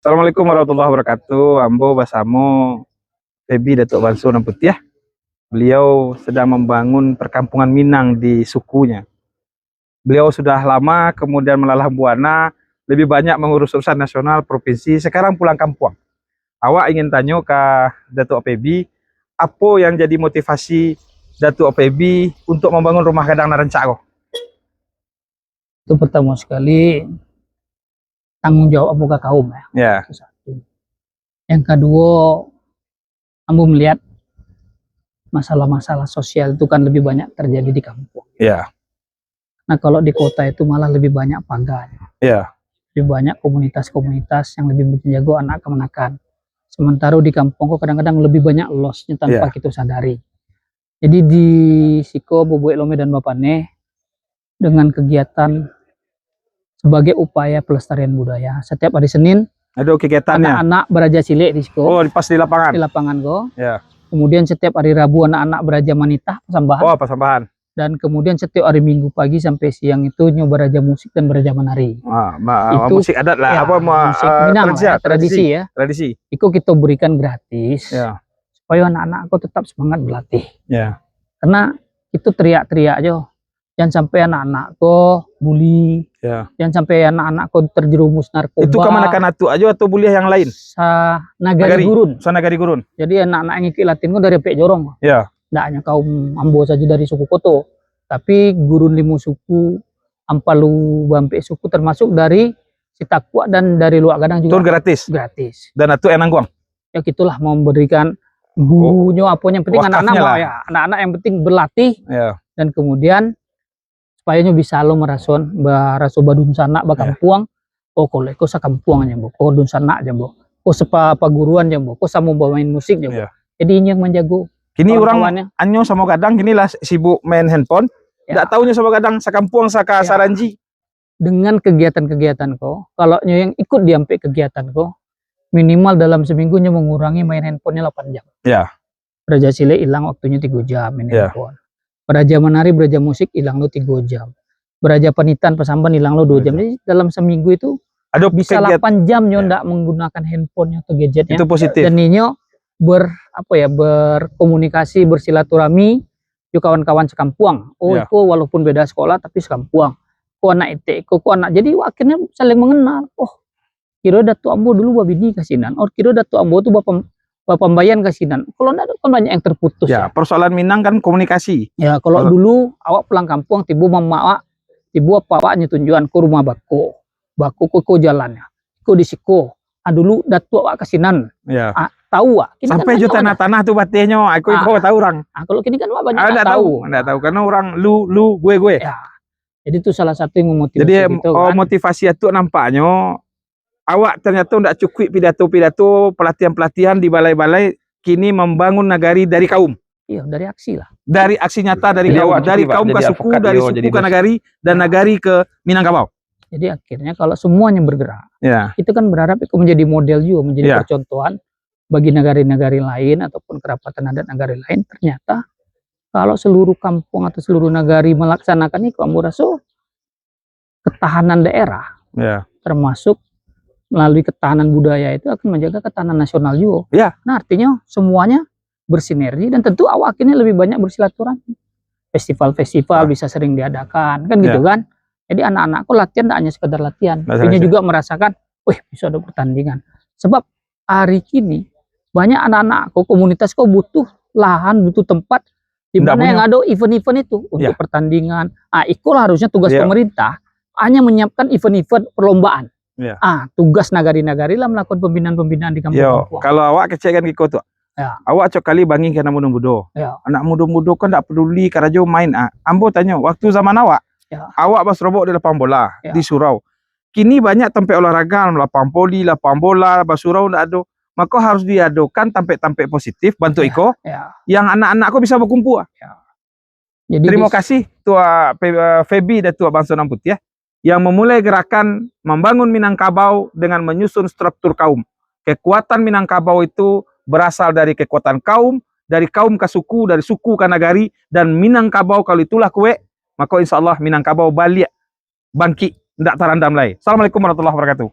Assalamualaikum warahmatullahi wabarakatuh. Ambo Basamo Febi Datuk Bangso Putih ya. Beliau sedang membangun perkampungan Minang di sukunya. Beliau sudah lama kemudian melalang buana, lebih banyak mengurus urusan nasional, provinsi, sekarang pulang kampung. Awak ingin tanya ke Datuk Febi, apa yang jadi motivasi Datuk Febi untuk membangun rumah gadang Narancak? Itu pertama sekali tanggung jawab buka kaum ya. Ya. Itu satu. Yang kedua, ambo melihat masalah-masalah sosial itu kan lebih banyak terjadi di kampung. Ya. Nah kalau di kota itu malah lebih banyak paganya. Ya. Lebih banyak komunitas-komunitas yang lebih menjaga anak kemenakan. Sementara di kampung kok kadang-kadang lebih banyak losnya tanpa kita sadari. Jadi di Siko, Boboe Lome dan Bapane dengan kegiatan sebagai upaya pelestarian budaya. Setiap hari Senin ada kegiatannya. Anak-anak beraja cilik di Siko. Oh, pas di lapangan. Di lapangan go. Ya. Kemudian setiap hari Rabu anak-anak beraja manitah pasambahan. Oh, pasambahan. Dan kemudian setiap hari Minggu pagi sampai siang itu nyoba beraja musik dan beraja menari. Itu musik adat lah, ya, apa musik Minang, tradisi ya. Tradisi. Itu kita berikan gratis. Ya. Supaya anak-anak aku tetap semangat berlatih. Ya. Karena itu teriak-teriak aja. Jangan sampai anak-anak kok bully. Ya. Jangan sampai anak-anak kok terjerumus narkoba. Itu kemanakan atu aja atau bully yang lain? Nagari Gurun. Nagari Gurun. Jadi anak-anak yang ikut Latin kok dari Pek Jorong. Ya. Tidak hanya kaum Ambo saja dari suku Koto. Tapi Gurun Limu suku, Ampalu Bampe suku termasuk dari Sitakua dan dari Luak Gadang juga. Itu gratis? Gratis. Dan itu enangguang? Ya gitulah memberikan gurunya apa yang penting anak-anak ya. Anak-anak yang penting berlatih. Ya. Dan kemudian supaya bisa lo merason baraso badun sana bakampuang oh kalau ko sa kampuang aja bo ko dun sana aja bo ko sa paguruan aja bo ko sa mau main musik aja bo. Jadi ini yang menjago kini orang anyo sama kadang kini lah sibuk main handphone tidak tahunya sama kadang sa kampuang sa Saranji dengan kegiatan-kegiatan ko kalau yang ikut diampe kegiatan ko minimal dalam seminggunya mengurangi main handphonenya 8 jam ya. Beraja Sile hilang waktunya 3 jam main handphone. Beraja menari, beraja musik hilang lo 3 jam. Beraja penitan, pasamban hilang lo 2 jam. Jadi dalam seminggu itu bisa 8 jam nyo ndak menggunakan handphonenya atau gadgetnya. Itu positif. Dan nyo berkomunikasi, bersilaturahmi yuk kawan-kawan sekampuang. Oh, itu walaupun beda sekolah tapi sekampuang. Ko anak ite, ko anak. Jadi akhirnya saling mengenal. Oh, kira Datuk Ambo dulu babini kasinan. Oh, kira Datuk Ambo tuh Pembayan kasinan. Kalau enggak kan banyak yang terputus ya. Persoalan Minang kan komunikasi. Ya, kalau dulu awak pulang kampung tibu mama awak, tibu apa awaknya tunjuan ke rumah bako. Bako ko jalannya. Ko di Siko. Dulu Datuk awak kasinan. Ya. Tahu wak. Sampai kan juta tanah tuh batenya. Aku tahu orang. Kalau kini kan wak banyak enggak tahu. Enggak tahu karena orang lu gue. Ya. Jadi itu salah satu yang memotivasi. Jadi gitu, motivasi itu nampaknya awak ternyata tidak cukup pidato-pidato pelatihan-pelatihan di balai-balai kini membangun nagari dari kaum. Iya, dari aksi lah. Dari aksi nyata dari awak, dari kaum ke suku, dari suku ke nagari dan nagari ke Minangkabau. Jadi akhirnya kalau semuanya bergerak, itu kan berharap itu menjadi model juga, menjadi percontohan bagi negari-negari lain ataupun kerapatan adat negari lain. Ternyata kalau seluruh kampung atau seluruh nagari melaksanakan itu, Ambo rasa ketahanan daerah, termasuk melalui ketahanan budaya itu akan menjaga ketahanan nasional juga. Ya. Nah artinya semuanya bersinergi dan tentu awak akhirnya lebih banyak bersilaturahmi. Festival-festival bisa sering diadakan, kan gitu kan. Jadi anak-anakku latihan tidak hanya sekedar latihan, tapi juga merasakan, wih bisa ada pertandingan. Sebab hari kini banyak anak-anakku komunitas kok butuh lahan, butuh tempat di mana yang ada event-event itu untuk pertandingan. Itulah harusnya tugas pemerintah hanya menyiapkan event-event perlombaan. Ya. Tugas nagari-nagari lah melakukan pembinaan-pembinaan di kampung-kampung. Kalau awak kecilkan gitu tuh, awak cok kali bangin ke anak muda-muda. Anak muda-muda kan tak peduli karena jauh main. Ambo tanya, waktu zaman awak, awak bas robok di lapang bola di surau. Kini banyak tempat olahraga, lapang poli, lapang bola, bas surau ndak ada. Maka harus diadakan tempat-tempat positif bantu iko, yang anak-anakku bisa berkumpul. Jadi terima kasih tua Febi dan tua Bangso Putih yang memulai gerakan membangun Minangkabau dengan menyusun struktur kaum. Kekuatan Minangkabau itu berasal dari kekuatan kaum, dari kaum ke suku, dari suku ke nagari, dan Minangkabau kalau itulah kue, maka insya Allah Minangkabau balik, bangkit, tidak terandam lagi. Assalamualaikum warahmatullahi wabarakatuh.